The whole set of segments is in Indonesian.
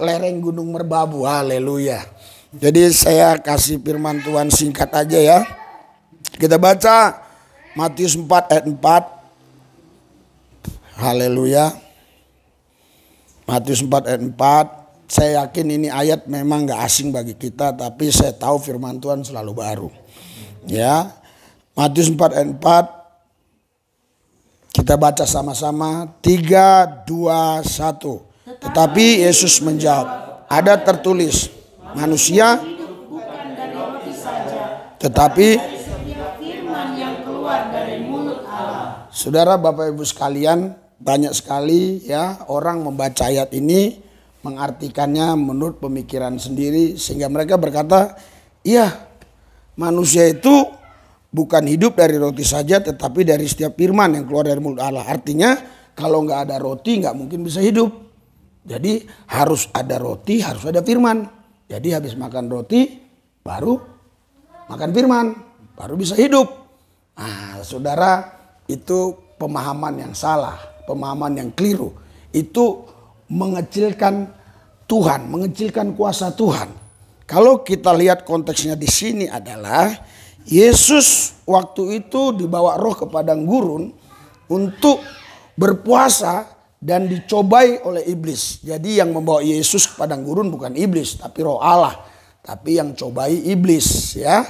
lereng Gunung Merbabu. Haleluya. Jadi saya kasih firman Tuhan singkat aja ya. Kita baca Matius 4 ayat 4. Haleluya. Matius 4 ayat 4. Saya yakin ini ayat memang gak asing bagi kita, tapi saya tahu firman Tuhan selalu baru. Ya. Matius 4 ayat 4. Kita baca sama-sama. 3, 2, 1. Tetapi Yesus menjawab, ada tertulis, manusia bukan dari roti saja, tetapi dari setiap firman yang keluar dari mulut Allah. Saudara, Bapak Ibu sekalian, banyak sekali ya orang membaca ayat ini, mengartikannya menurut pemikiran sendiri, sehingga mereka berkata, iya, manusia itu bukan hidup dari roti saja, tetapi dari setiap firman yang keluar dari mulut Allah. Artinya kalau nggak ada roti nggak mungkin bisa hidup. Jadi harus ada roti, harus ada firman. Jadi habis makan roti baru makan firman, baru bisa hidup. Nah, saudara, itu pemahaman yang salah, pemahaman yang keliru. Itu mengecilkan Tuhan, mengecilkan kuasa Tuhan. Kalau kita lihat konteksnya di sini adalah Yesus waktu itu dibawa roh ke padang gurun untuk berpuasa dan dicobai oleh iblis. Jadi yang membawa Yesus ke padang gurun bukan iblis, tapi roh Allah. Tapi yang cobai iblis ya.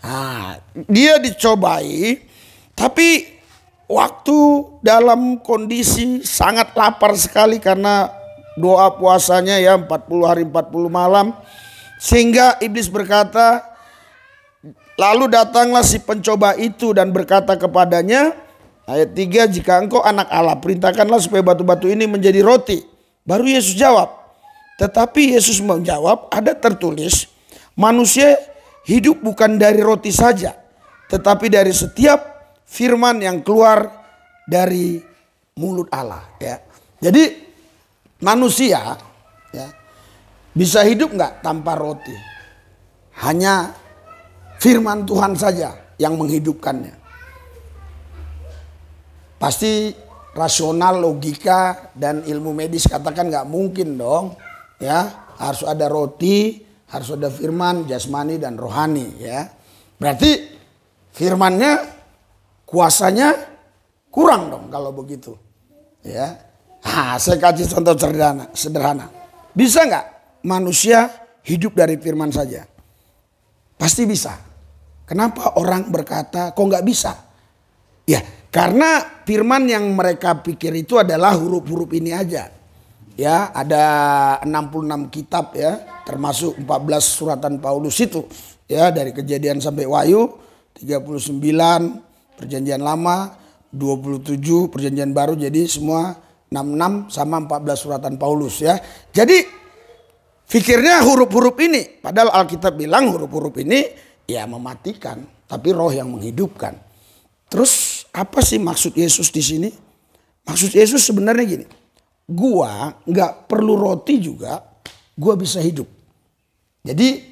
Nah, dia dicobai, tapi waktu dalam kondisi sangat lapar sekali karena doa puasanya ya 40 hari 40 malam. Sehingga iblis berkata, lalu datanglah si pencoba itu dan berkata kepadanya, ayat 3, jika engkau anak Allah, perintahkanlah supaya batu-batu ini menjadi roti. Baru Yesus jawab. Tetapi Yesus menjawab, ada tertulis, manusia hidup bukan dari roti saja, tetapi dari setiap firman yang keluar dari mulut Allah. Ya. Jadi manusia ya, bisa hidup nggak tanpa roti? Hanya firman Tuhan saja yang menghidupkannya. Pasti rasional, logika, dan ilmu medis katakan nggak mungkin dong. Ya, harus ada roti, harus ada firman, jasmani dan rohani. Ya, berarti firmannya, kuasanya kurang dong kalau begitu. Ya, saya kasih contoh sederhana. Bisa nggak manusia hidup dari firman saja? Pasti bisa. Kenapa orang berkata kok nggak bisa? Ya, karena firman yang mereka pikir itu adalah huruf-huruf ini aja. Ya, ada 66 kitab ya, termasuk 14 suratan Paulus itu. Ya, dari Kejadian sampai Wahyu, 39 Perjanjian Lama, 27 Perjanjian Baru, jadi semua 66 sama 14 suratan Paulus ya. Jadi pikirnya huruf-huruf ini, padahal Alkitab bilang huruf-huruf ini ya mematikan, tapi roh yang menghidupkan. Terus apa sih maksud Yesus di sini? Maksud Yesus sebenarnya gini, gua nggak perlu roti juga, gua bisa hidup. Jadi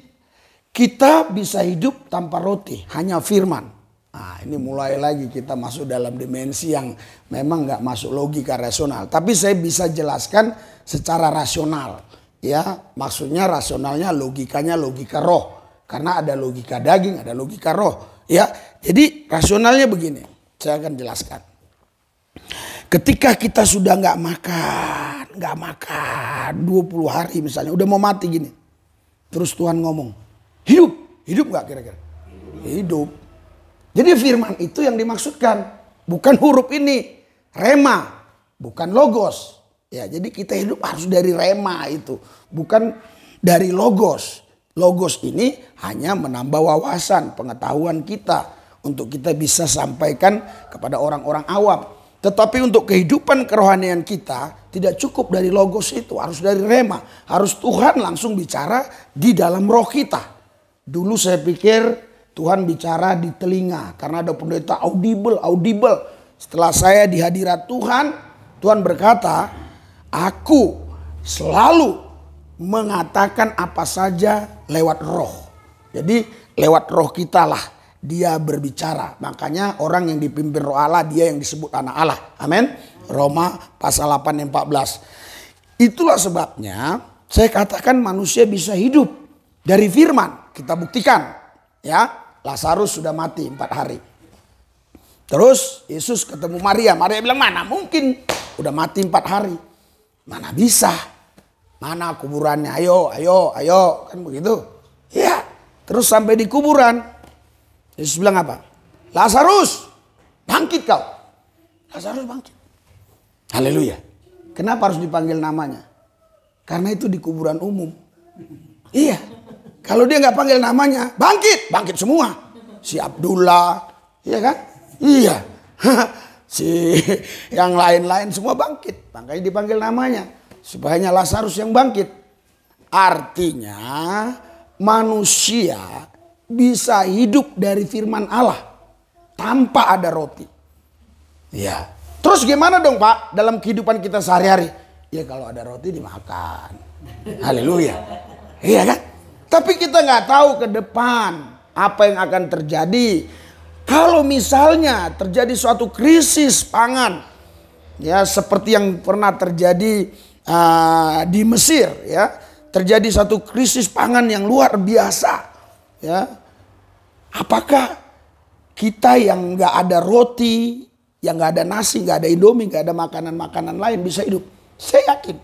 kita bisa hidup tanpa roti, hanya firman. Nah, ini mulai lagi kita masuk dalam dimensi yang memang nggak masuk logika rasional. Tapi saya bisa jelaskan secara rasional. Ya, maksudnya rasionalnya logikanya logika roh. Karena ada logika daging, ada logika roh. Ya, jadi rasionalnya begini, saya akan jelaskan. Ketika kita sudah nggak makan 20 hari misalnya, udah mau mati gini. Terus Tuhan ngomong, hidup nggak kira-kira? Hidup. Jadi firman itu yang dimaksudkan, bukan huruf ini, rema, bukan logos. Ya, jadi kita hidup harus dari rema itu, bukan dari logos. Logos ini hanya menambah wawasan, pengetahuan kita untuk kita bisa sampaikan kepada orang-orang awam. Tetapi untuk kehidupan kerohanian kita tidak cukup dari logos itu, harus dari rema. Harus Tuhan langsung bicara di dalam roh kita. Dulu saya pikir Tuhan bicara di telinga karena ada pendeta audible. Setelah saya di hadirat Tuhan, Tuhan berkata, aku selalu mengatakan apa saja lewat roh. Jadi lewat roh kita lah dia berbicara. Makanya orang yang dipimpin roh Allah, dia yang disebut anak Allah. Amin. Roma pasal 8 ayat 14. Itulah sebabnya Saya katakan manusia bisa hidup dari firman. Kita buktikan. Ya, Lazarus sudah mati 4 hari. Terus Yesus ketemu Maria. Maria bilang, mana mungkin. Udah mati 4 hari. Mana bisa. Mana kuburannya. Ayo. Kan begitu. Ya. Terus sampai di kuburan. Yesus bilang apa? Lazarus, bangkit kau. Lazarus bangkit. Haleluya. Kenapa harus dipanggil namanya? Karena itu di kuburan umum. Iya. Kalau dia nggak panggil namanya, bangkit semua. Si Abdullah, iya kan? Iya. Si yang lain-lain semua bangkit. Makanya dipanggil namanya. Supaya hanya Lazarus yang bangkit. Artinya manusia bisa hidup dari firman Allah tanpa ada roti. Iya. Terus gimana dong Pak dalam kehidupan kita sehari-hari? Ya kalau ada roti dimakan. Haleluya. Iya kan? Tapi kita nggak tahu ke depan apa yang akan terjadi. Kalau misalnya terjadi suatu krisis pangan. Ya seperti yang pernah terjadi di Mesir. Ya. Terjadi satu krisis pangan yang luar biasa. Ya. Apakah kita yang nggak ada roti, yang nggak ada nasi, nggak ada Indomie, nggak ada makanan-makanan lain bisa hidup? Saya yakin.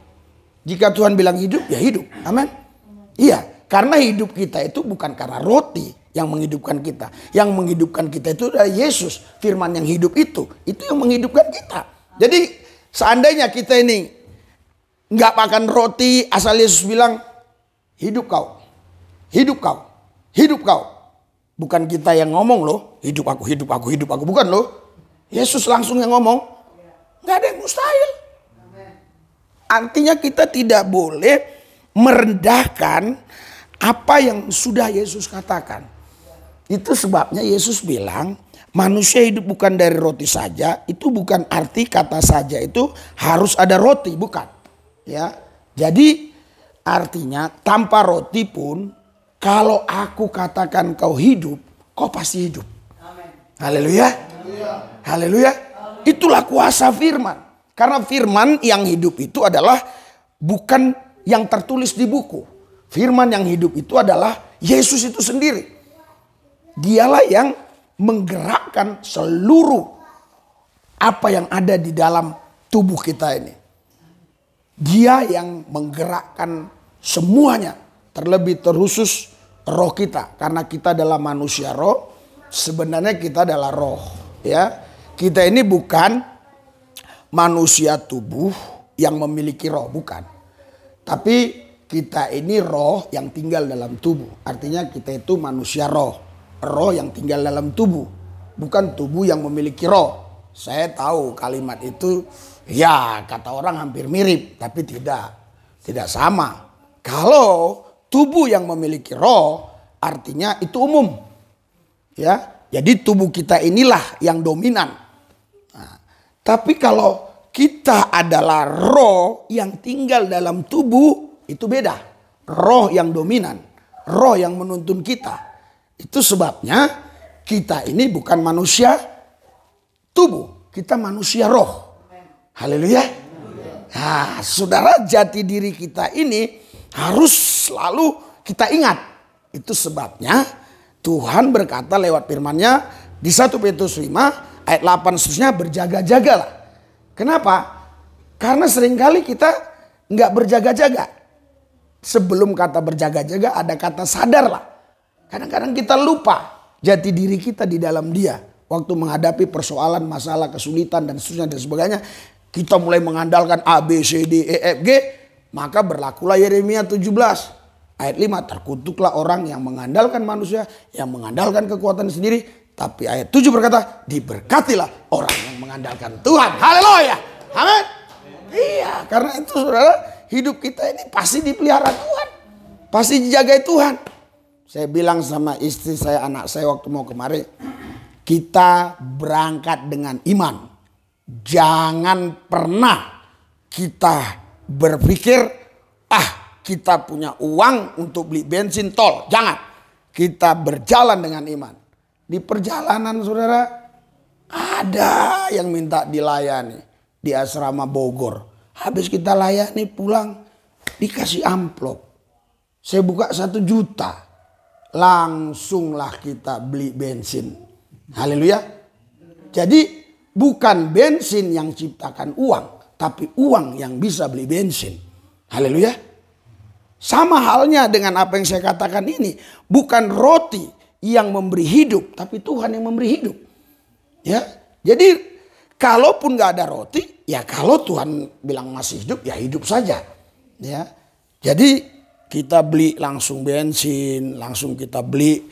Jika Tuhan bilang hidup, ya hidup. Amin. Iya, karena hidup kita itu bukan karena roti yang menghidupkan kita. Yang menghidupkan kita itu adalah Yesus. Firman yang hidup itu yang menghidupkan kita. Jadi seandainya kita ini nggak makan roti, asal Yesus bilang, hidup kau. Hidup kau. Hidup kau. Bukan kita yang ngomong loh, hidup aku. Bukan loh. Yesus langsung yang ngomong. Nggak ada yang mustahil. Artinya kita tidak boleh merendahkan apa yang sudah Yesus katakan. Itu sebabnya Yesus bilang manusia hidup bukan dari roti saja. Itu bukan arti kata saja itu harus ada roti, bukan. Ya, jadi artinya tanpa roti pun kalau aku katakan kau hidup, kau pasti hidup. Haleluya. Haleluya. Itulah kuasa firman. Karena firman yang hidup itu adalah bukan yang tertulis di buku. Firman yang hidup itu adalah Yesus itu sendiri. Dialah yang menggerakkan seluruh apa yang ada di dalam tubuh kita ini. Dia yang menggerakkan semuanya. Terlebih terkhusus roh kita. Karena kita adalah manusia roh. Sebenarnya kita adalah roh. Ya, kita ini bukan manusia tubuh yang memiliki roh, bukan. Tapi kita ini roh yang tinggal dalam tubuh. Artinya kita itu manusia roh. Roh yang tinggal dalam tubuh. Bukan tubuh yang memiliki roh. Saya tahu kalimat itu ya kata orang hampir mirip. Tapi tidak. Tidak sama. Kalau tubuh yang memiliki roh artinya itu umum. Ya, jadi tubuh kita inilah yang dominan. Tapi kalau kita adalah roh yang tinggal dalam tubuh, itu beda. Roh yang dominan, roh yang menuntun kita. Itu sebabnya kita ini bukan manusia tubuh, kita manusia roh. Haleluya. Nah, saudara, jati diri kita ini harus selalu kita ingat. Itu sebabnya Tuhan berkata lewat firman-Nya di 1 Petrus 5 ayat 8 seterusnya, berjaga-jagalah. Kenapa? Karena seringkali kita nggak berjaga-jaga. Sebelum kata berjaga-jaga ada kata sadarlah. Kadang-kadang kita lupa jati diri kita di dalam Dia. Waktu menghadapi persoalan, masalah, kesulitan dan seterusnya dan sebagainya. Kita mulai mengandalkan A, B, C, D, E, F, G. Maka berlakulah Yeremia 17 ayat 5. Terkutuklah orang yang mengandalkan manusia, yang mengandalkan kekuatan sendiri. Tapi ayat 7 berkata, diberkatilah orang yang mengandalkan Tuhan. Haleluya. Amin. Iya, karena itu saudara, hidup kita ini pasti dipelihara Tuhan. Pasti dijaga Tuhan. Saya bilang sama istri saya, anak saya waktu mau kemari, kita berangkat dengan iman. Jangan pernah kita berpikir, kita punya uang untuk beli bensin tol. Jangan. Kita berjalan dengan iman. Di perjalanan saudara, ada yang minta dilayani di asrama Bogor. Habis kita layani pulang, dikasih amplop. Saya buka 1 juta. Langsunglah kita beli bensin. Haleluya. Jadi bukan bensin yang ciptakan uang, tapi uang yang bisa beli bensin. Haleluya. Sama halnya dengan apa yang saya katakan ini. Bukan roti yang memberi hidup, tapi Tuhan yang memberi hidup. Ya, jadi kalaupun gak ada roti, ya kalau Tuhan bilang masih hidup, ya hidup saja. Ya, jadi kita beli langsung bensin, langsung kita beli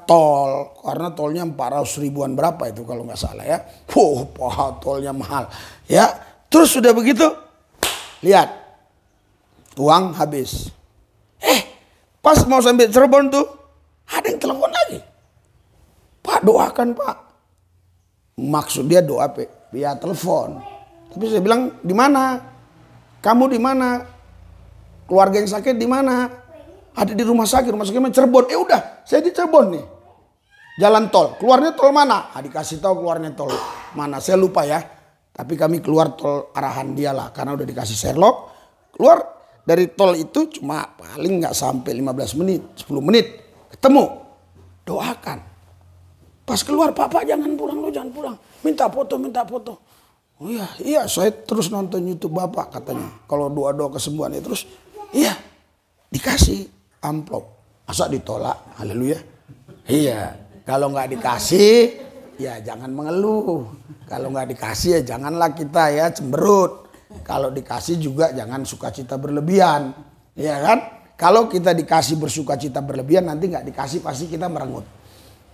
tol, karena tolnya 400 ribuan berapa itu kalau nggak salah ya. Tolnya mahal. Ya, terus sudah begitu, lihat uang habis. Pas mau sampai Cirebon tuh, ada yang telepon lagi. Pak, doakan Pak. Maksud dia doa via telepon. Tapi saya bilang, di mana? Kamu di mana? Keluarga yang sakit di mana? Ada di rumah sakitnya Cirebon. Udah, saya di Cirebon nih. Jalan tol, keluarnya tol mana? Dikasih tahu keluarnya tol mana, saya lupa ya. Tapi kami keluar tol arahan dia lah, karena udah dikasih Sherlock. Keluar dari tol itu cuma paling nggak sampai 15 menit, 10 menit ketemu. Doakan. Pas keluar, Pak jangan pulang, lo jangan pulang. Minta foto. Oh iya, saya terus nonton YouTube Bapak katanya. Kalau doa-doa kesembuhan itu terus, iya, dikasih amplop. Masa ditolak? Haleluya. Iya, kalau nggak dikasih, ya jangan mengeluh. Kalau nggak dikasih ya janganlah kita ya cemberut. Kalau dikasih juga jangan sukacita berlebihan, ya kan? Kalau kita dikasih bersukacita berlebihan, nanti nggak dikasih pasti kita merengut.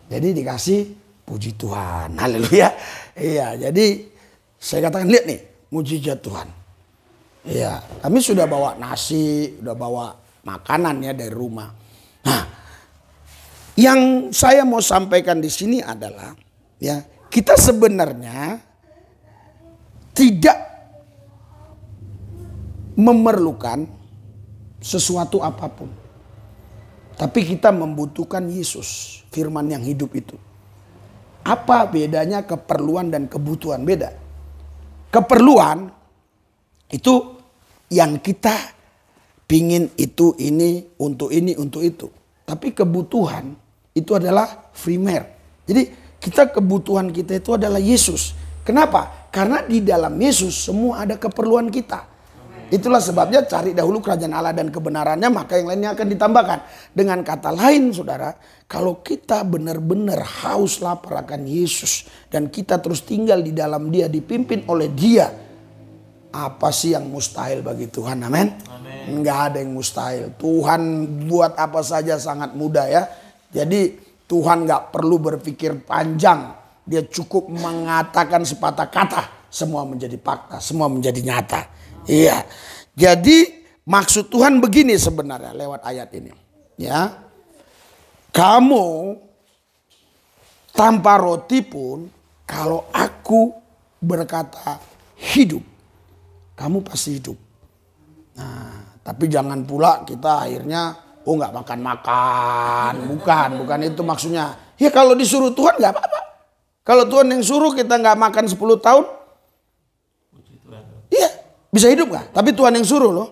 Jadi dikasih, puji Tuhan, haleluya. Iya, jadi saya katakan, lihat nih mujizat Tuhan. Iya, kami sudah bawa nasi, sudah bawa makanan ya dari rumah. Nah, yang saya mau sampaikan di sini adalah ya, kita sebenarnya tidak memerlukan sesuatu apapun. Tapi kita membutuhkan Yesus, firman yang hidup itu. Apa bedanya keperluan dan kebutuhan? Beda. Keperluan itu yang kita pingin itu, ini, untuk itu. Tapi kebutuhan itu adalah primer. Jadi kebutuhan kita itu adalah Yesus. Kenapa? Karena di dalam Yesus semua ada keperluan kita. Itulah sebabnya cari dahulu kerajaan Allah dan kebenarannya, maka yang lainnya akan ditambahkan. Dengan kata lain saudara, kalau kita benar-benar haus lapar akan Yesus dan kita terus tinggal di dalam Dia, dipimpin oleh Dia, apa sih yang mustahil bagi Tuhan? Amin. Enggak ada yang mustahil. Tuhan buat apa saja sangat mudah ya. Jadi Tuhan nggak perlu berpikir panjang. Dia cukup mengatakan sepatah kata, semua menjadi fakta, semua menjadi nyata. Iya. Jadi maksud Tuhan begini sebenarnya lewat ayat ini. Ya. Kamu tanpa roti pun, kalau aku berkata hidup, kamu pasti hidup. Nah, tapi jangan pula kita akhirnya nggak makan-makan. Bukan itu maksudnya. Ya kalau disuruh Tuhan nggak apa-apa. Kalau Tuhan yang suruh kita nggak makan 10 tahun, iya bisa hidup nggak? Tapi Tuhan yang suruh loh,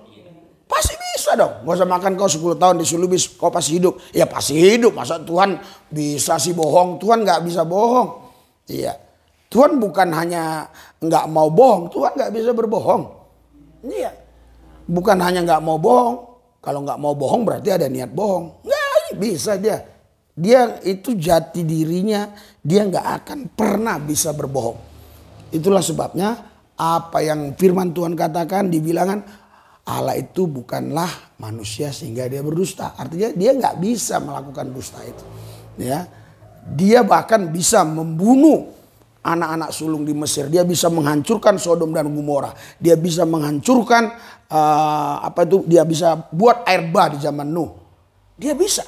pasti bisa dong. Gak usah makan kau 10 tahun disulubis, kau pasti hidup. Ya pasti hidup. Masa Tuhan bisa sih bohong? Tuhan nggak bisa bohong. Iya. Tuhan bukan hanya nggak mau bohong, Tuhan nggak bisa berbohong. Iya. Bukan hanya nggak mau bohong. Kalau nggak mau bohong berarti ada niat bohong. Nggak bisa dia. Dia itu jati dirinya, dia nggak akan pernah bisa berbohong. Itulah sebabnya apa yang firman Tuhan katakan di bilangan, Allah itu bukanlah manusia sehingga dia berdusta. Artinya dia nggak bisa melakukan dusta itu. Ya, dia bahkan bisa membunuh anak-anak sulung di Mesir. Dia bisa menghancurkan Sodom dan Gomora. Dia bisa menghancurkan dia bisa buat air bah di zaman Nuh. Dia bisa.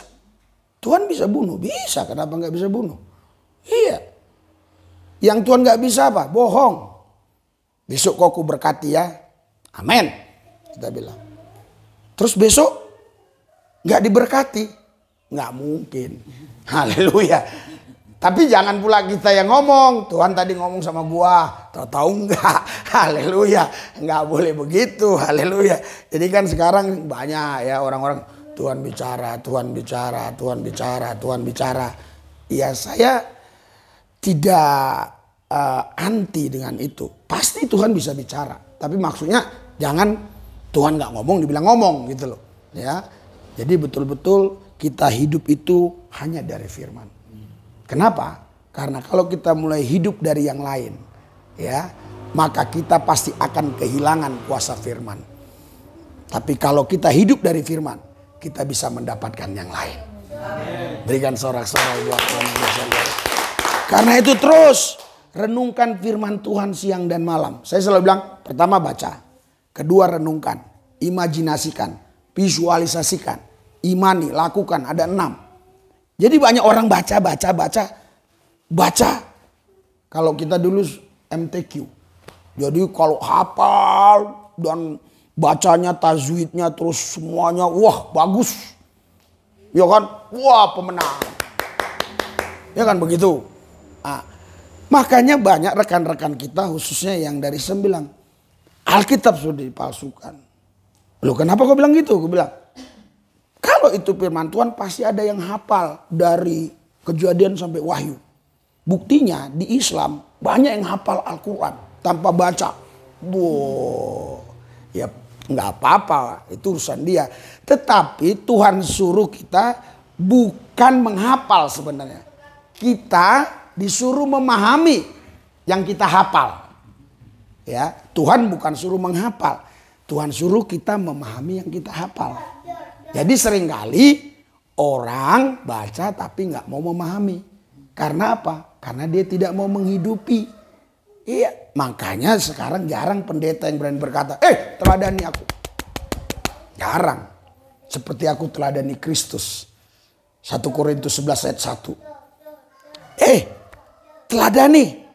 Tuhan bisa bunuh, bisa. Kenapa nggak bisa bunuh? Iya. Yang Tuhan nggak bisa apa? Bohong. Besok kau ku berkati ya. Amin. Kita bilang. Terus besok nggak diberkati, nggak mungkin. Haleluya. Tapi jangan pula kita yang ngomong, Tuhan tadi ngomong sama gua, tahu enggak? Haleluya, enggak boleh begitu. Haleluya. Jadi kan sekarang banyak ya orang-orang, Tuhan bicara, Tuhan bicara, Tuhan bicara, Tuhan bicara. Ya saya tidak anti dengan itu. Pasti Tuhan bisa bicara. Tapi maksudnya jangan Tuhan nggak ngomong dibilang ngomong gitu loh. Ya. Jadi betul-betul kita hidup itu hanya dari firman. Kenapa? Karena kalau kita mulai hidup dari yang lain, ya, maka kita pasti akan kehilangan kuasa firman. Tapi kalau kita hidup dari firman, kita bisa mendapatkan yang lain. Berikan sorak-sorai buat Tuhan. Karena itu terus renungkan firman Tuhan siang dan malam. Saya selalu bilang, pertama baca, kedua renungkan, imajinasikan, visualisasikan, imani, lakukan, ada 6. Jadi banyak orang baca. Kalau kita dulu MTQ. Jadi kalau hafal dan bacanya, tajwidnya terus semuanya, wah bagus. Ya kan? Wah pemenang. Ya kan begitu. Nah, makanya banyak rekan-rekan kita khususnya yang dari 9. Alkitab sudah dipalsukan. Loh kenapa kau bilang gitu? Gue bilang, kalau itu firman Tuhan pasti ada yang hafal dari Kejadian sampai Wahyu. Buktinya di Islam banyak yang hafal Al-Quran tanpa baca. Wow, ya nggak apa-apa, itu urusan dia. Tetapi Tuhan suruh kita bukan menghafal sebenarnya. Kita disuruh memahami yang kita hafal. Ya, Tuhan bukan suruh menghafal. Tuhan suruh kita memahami yang kita hafal. Jadi seringkali orang baca tapi nggak mau memahami. Karena apa? Karena dia tidak mau menghidupi. Iya, makanya sekarang jarang pendeta yang berani berkata, teladani aku. Jarang. Seperti aku teladani Kristus. 1 Korintus 11 ayat 1. Teladani.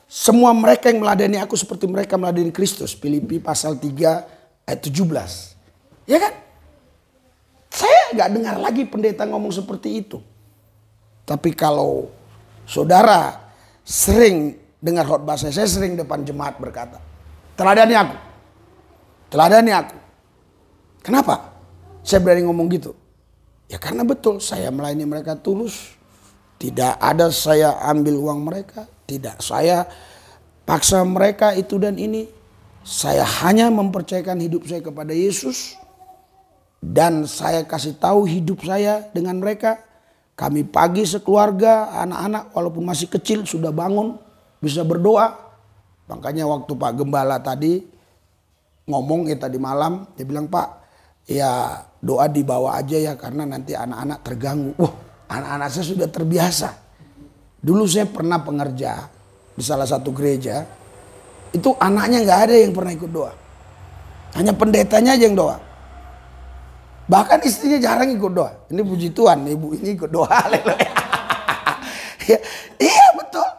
Semua mereka yang meladani aku seperti mereka meladani Kristus. Filipi pasal 3 ayat 17. Ya kan? Saya nggak dengar lagi pendeta ngomong seperti itu. Tapi kalau saudara sering dengar khotbah saya sering depan jemaat berkata, teladani aku. Teladani aku. Kenapa? Saya berani ngomong gitu. Ya karena betul saya melayani mereka tulus. Tidak ada saya ambil uang mereka. Tidak saya paksa mereka itu dan ini. Saya hanya mempercayakan hidup saya kepada Yesus. Dan saya kasih tahu hidup saya dengan mereka. Kami pagi sekeluarga, anak-anak walaupun masih kecil sudah bangun, bisa berdoa. Makanya waktu Pak Gembala tadi ngomong ya tadi malam, dia bilang, Pak, ya doa dibawa aja ya karena nanti anak-anak terganggu. Wah, anak-anak saya sudah terbiasa. Dulu saya pernah pengerja di salah satu gereja, itu anaknya nggak ada yang pernah ikut doa. Hanya pendetanya aja yang doa. Bahkan istrinya jarang ikut doa. Ini puji Tuhan, ibu ini ikut doa. Iya betul.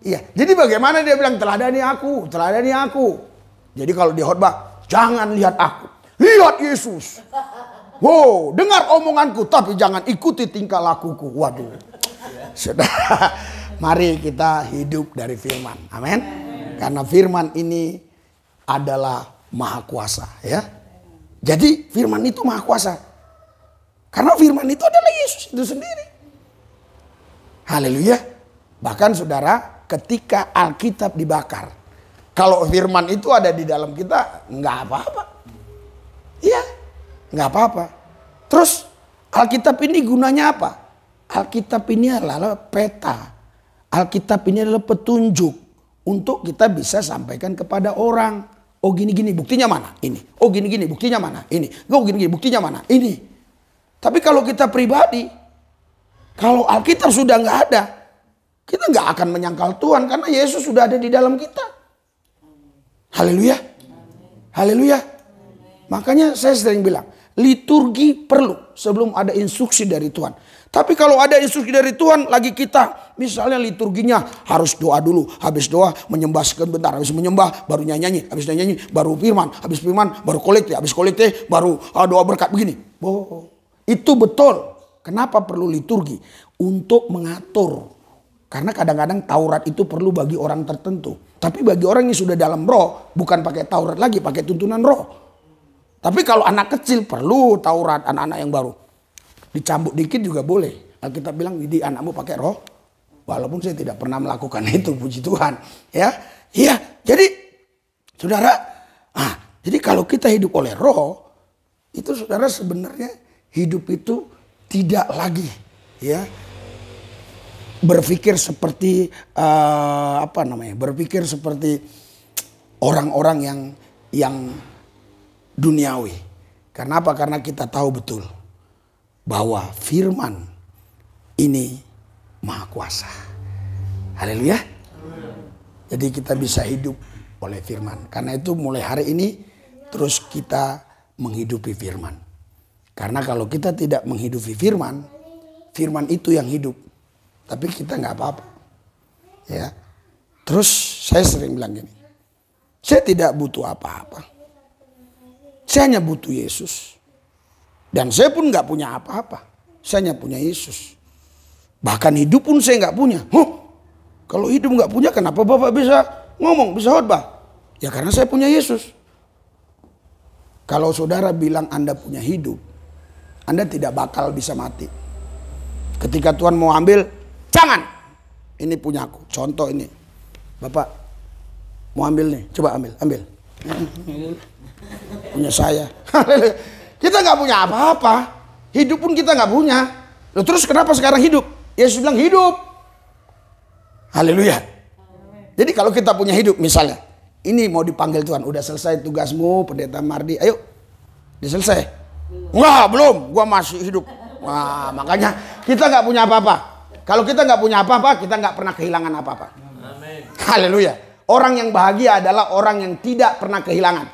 Iya. Jadi bagaimana dia bilang teladani aku, teladani aku. Jadi kalau di khotbah, jangan lihat aku, lihat Yesus. Wow, dengar omonganku tapi jangan ikuti tingkah lakuku. Waduh. Saudara, mari kita hidup dari firman. Amin. Karena firman ini adalah maha kuasa, ya. Jadi firman itu maha kuasa. Karena firman itu adalah Yesus itu sendiri. Haleluya. Bahkan saudara, ketika Alkitab dibakar, kalau firman itu ada di dalam kita, nggak apa-apa. Iya, nggak apa-apa. Terus Alkitab ini gunanya apa? Alkitab ini adalah peta. Alkitab ini adalah petunjuk untuk kita bisa sampaikan kepada orang. Oh gini-gini buktinya mana? Ini. Oh gini-gini buktinya mana? Ini. Oh gini-gini buktinya mana? Ini. Tapi kalau kita pribadi, kalau Alkitab sudah nggak ada, kita nggak akan menyangkal Tuhan karena Yesus sudah ada di dalam kita. Haleluya. Haleluya. Makanya saya sering bilang, liturgi perlu sebelum ada instruksi dari Tuhan. Tapi kalau ada instruksi dari Tuhan, lagi kita misalnya liturginya harus doa dulu. Habis doa menyembah sebentar. Habis menyembah baru nyanyi. Habis nyanyi baru firman. Habis firman baru kolekte. Habis kolekte baru doa berkat begini. Oh, itu betul. Kenapa perlu liturgi? Untuk mengatur. Karena kadang-kadang Taurat itu perlu bagi orang tertentu. Tapi bagi orang yang sudah dalam roh, bukan pakai Taurat lagi, pakai tuntunan roh. Tapi kalau anak kecil perlu Taurat, anak-anak yang baru. Dicambuk dikit juga boleh. Kita bilang, didik anakmu pakai roh. Walaupun saya tidak pernah melakukan itu, puji Tuhan. Ya, iya. Jadi, saudara, jadi kalau kita hidup oleh roh, itu saudara sebenarnya hidup itu tidak lagi, ya, berpikir seperti berpikir seperti orang-orang yang duniawi. Karena apa? Karena kita tahu betul bahwa firman ini maha kuasa. Haleluya. Jadi kita bisa hidup oleh firman. Karena itu mulai hari ini terus kita menghidupi firman. Karena kalau kita tidak menghidupi firman, firman itu yang hidup. Tapi kita nggak apa-apa, ya. Terus saya sering bilang gini, saya tidak butuh apa-apa, saya hanya butuh Yesus. Dan saya pun nggak punya apa-apa, saya hanya punya Yesus. Bahkan hidup pun saya nggak punya. Kalau hidup nggak punya, kenapa Bapak bisa ngomong, bisa khotbah? Ya karena saya punya Yesus. Kalau saudara bilang Anda punya hidup, Anda tidak bakal bisa mati. Ketika Tuhan mau ambil, jangan, ini punya aku. Contoh ini, Bapak mau ambil nih, coba ambil. Punya saya. Kita nggak punya apa-apa, hidup pun kita nggak punya. Loh, terus kenapa sekarang hidup? Yesus bilang hidup. Haleluya. Jadi kalau kita punya hidup, misalnya, ini mau dipanggil Tuhan, udah selesai tugasmu, Pendeta Mardi, ayo, udah selesai. Enggak, belum, gua masih hidup. Wah, makanya kita nggak punya apa-apa. Kalau kita nggak punya apa-apa, kita nggak pernah kehilangan apa-apa. Haleluya. Orang yang bahagia adalah orang yang tidak pernah kehilangan.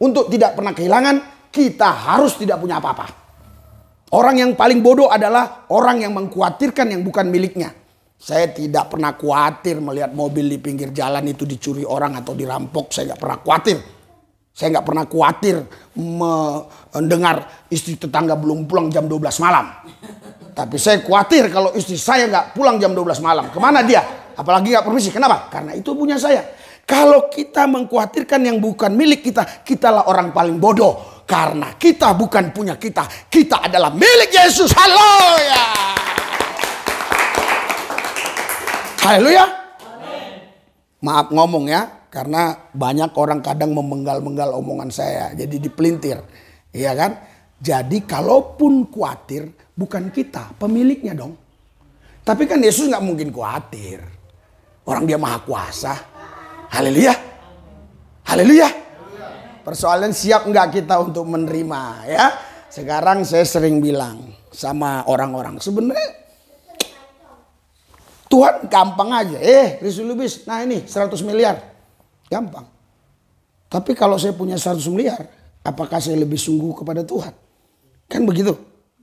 Untuk tidak pernah kehilangan, kita harus tidak punya apa-apa. Orang yang paling bodoh adalah orang yang mengkhawatirkan yang bukan miliknya. Saya tidak pernah khawatir melihat mobil di pinggir jalan itu dicuri orang atau dirampok. Saya nggak pernah khawatir. Saya nggak pernah khawatir mendengar istri tetangga belum pulang jam 12 malam. Tapi saya khawatir kalau istri saya nggak pulang jam 12 malam. Kemana dia? Apalagi nggak permisi. Kenapa? Karena itu punya saya. Kalau kita mengkhawatirkan yang bukan milik kita, kitalah orang paling bodoh. Karena kita bukan punya kita. Kita adalah milik Yesus. Haleluya. Haleluya. Maaf ngomong ya. Karena banyak orang kadang memenggal-menggal omongan saya. Jadi dipelintir. Iya kan? Jadi kalaupun khawatir, bukan kita, pemiliknya dong. Tapi kan Yesus gak mungkin khawatir. Orang dia maha kuasa. Haleluya. Haleluya. Persoalan siap gak kita untuk menerima ya. Sekarang saya sering bilang sama orang-orang. Sebenarnya Tuhan gampang aja. Risu Lubis, nah ini 100 miliar. Gampang. Tapi kalau saya punya 100 miliar, apakah saya lebih sungguh kepada Tuhan? Kan begitu.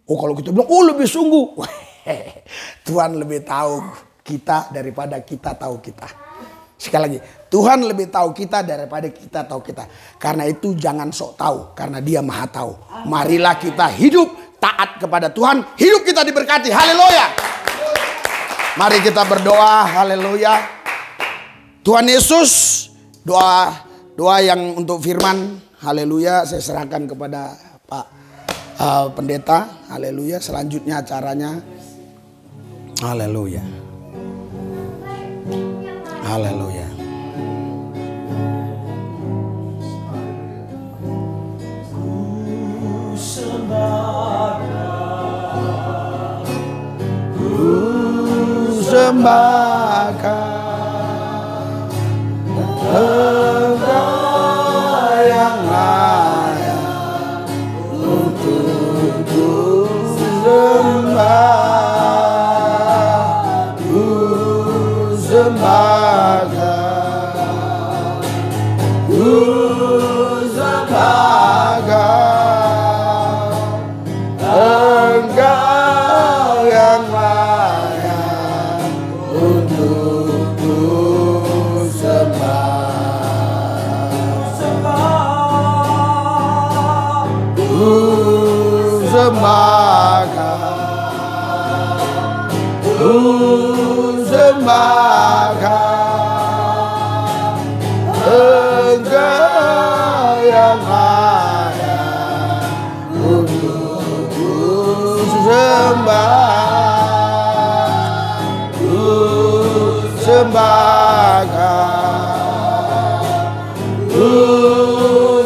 Oh kalau kita bilang, oh lebih sungguh. Tuhan lebih tahu kita daripada kita tahu kita. Sekali lagi, Tuhan lebih tahu kita daripada kita tahu kita. Karena itu jangan sok tahu, karena Dia maha tahu. Marilah kita hidup taat kepada Tuhan, hidup kita diberkati. Haleluya. Mari kita berdoa. Haleluya. Tuhan Yesus, doa yang untuk firman, haleluya, saya serahkan kepada Pak Pendeta, haleluya. Selanjutnya acaranya, haleluya, haleluya. Sembahkan Engkau yang layak untuk sembah, sembahkan, sembahkan Engkau yang layak untuk sembah. Sembahkan sembahkan Engkau yang layak untuk ku sembah, ku sembahkan, ku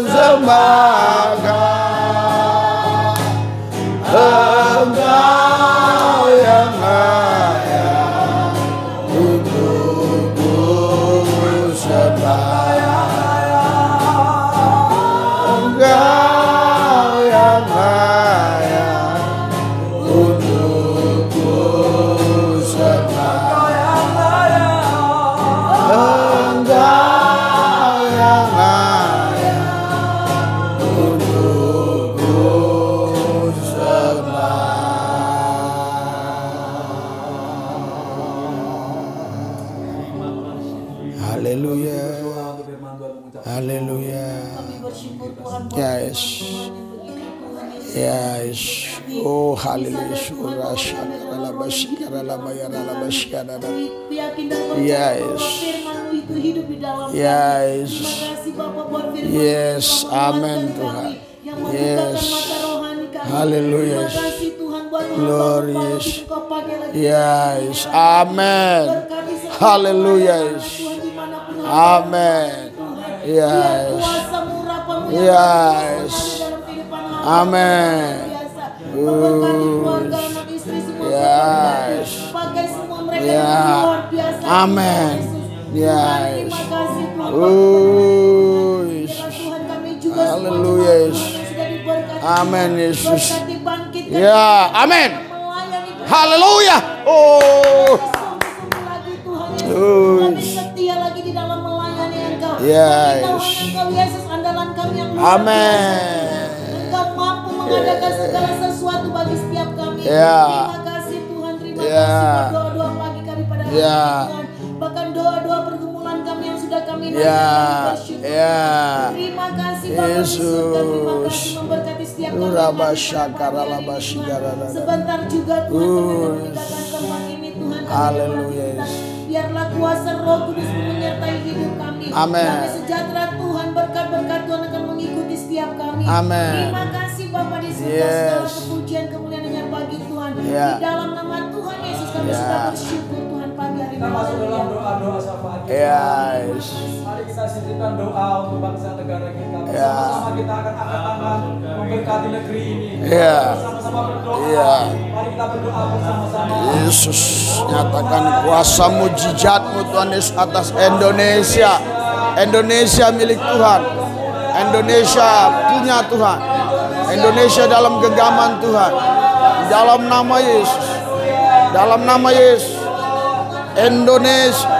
sembahkan Engkau yang layak untuk ku sembah. Engkau yang layak untuk ku sembah. Engkau yang layak untuk ku sembah. Haleluya. Haleluya. Yes. Yes. Oh haleluya. Surah syakara basyakara bayara basyakara. Yes. Yes. Yes. Amin Tuhan. Yes. Haleluya. Glorious. Yes. Amin. Haleluya. Amin. Yes. Yes. Amin. Yes. Ya. Amin. Yes. Oh Yesus. Haleluya Yesus. Amin Yesus. Ya. Amin. Haleluya. Oh. Setia lagi di dalam melayani Engkau. Yes. Engkau Yesus andalan kami yang luar biasa. Amin. Engkau mampu mengadakan segala sesuatu bagi setiap kami. Terima kasih Tuhan. Terima kasih doa-doa pagi kami pada hari ini Tuhan. Bahkan doa-doa pergumulan kami yang sudah kami naikkan bersyukur. Terima kasih Bapak di surga. Terima kasih memberkati setiap kami. Sebentar juga Tuhan kami memberitakan tempat ini Tuhan. Haleluya. Biarlah kuasa Roh Kudus menyertai hidup kami. Amin. Kami sejahtera Tuhan, berkat-berkat Tuhan akan mengikuti setiap kami. Amin. Terima kasih Bapa di surga, segala kepujian kemuliaan dengan bagi Tuhan. Di dalam nama Tuhan Yesus kami sudah bersyukur Tuhan pagi hari ini. Kita masuk dalam doa-doa syafaat kita. Yes. Mari kita sisipkan doa untuk bangsa negara kita. Bersama-sama kita akan angkat tangan memberkati negeri ini. Bersama-sama berdoa. Mari kita berdoa bersama-sama. Yesus, nyatakan kuasa mujizat-Mu Tuhan Yesus atas Indonesia. Indonesia milik Tuhan. Indonesia punya Tuhan. Indonesia dalam genggaman Tuhan. Dalam nama Yesus. Dalam nama Yesus. Indonesia.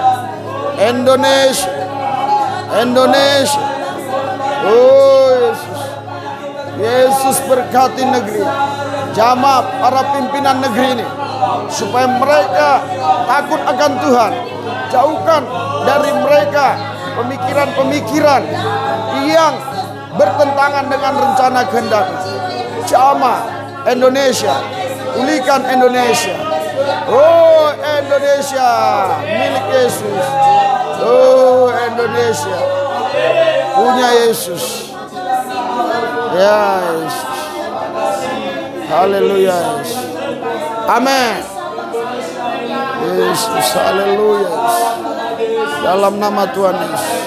Indonesia. Indonesia. Oh Yesus. Yesus berkati negeri. Jamaah para pimpinan negeri ini, supaya mereka takut akan Tuhan. Jauhkan dari mereka pemikiran-pemikiran yang bertentangan dengan rencana kehendak. Jamaah Indonesia, pulihkan Indonesia. Oh Indonesia milik Yesus. Oh Indonesia punya Yesus. Ya Yesus. Haleluya. Amin. Yesus, haleluya. Dalam nama Tuhan Yesus.